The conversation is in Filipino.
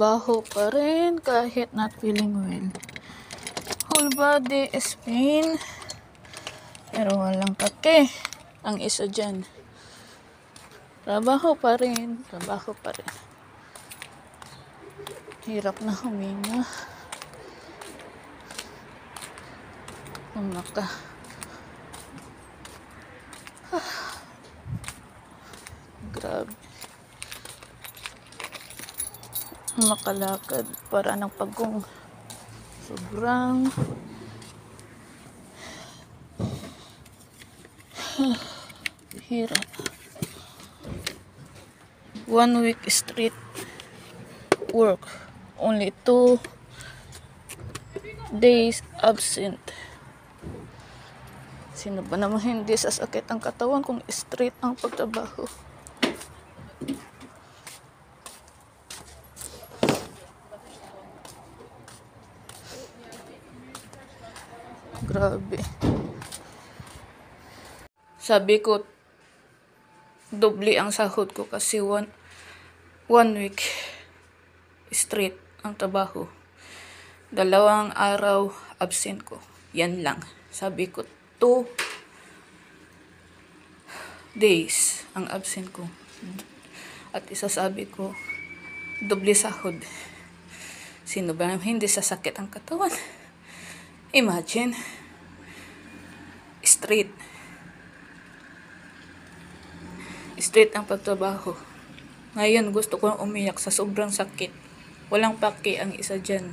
Trabaho pa rin kahit not feeling well. Whole body is pain. Pero walang pake. Ang isa dyan. Trabaho pa rin. Trabaho pa rin. Hirap na huminga. Umaka. Grabe. Makalakad para ng pagong. Sobrang hirap. 1 week straight work. Only 2 days absent. Sino ba naman hindi sasakit ang katawan kung straight ang pagtrabaho? Grabe. Sabi ko, doble ang sahod ko kasi one week straight ang trabaho. 2 araw absent ko. Yan lang. Sabi ko, 2 days ang absent ko. At isasabi ko, doble sahod. Sino ba hindi sasakit ang katawan? Imagine, straight ang pagtrabaho. Ngayon gusto ko umiyak sa sobrang sakit. Walang paki ang isa dyan.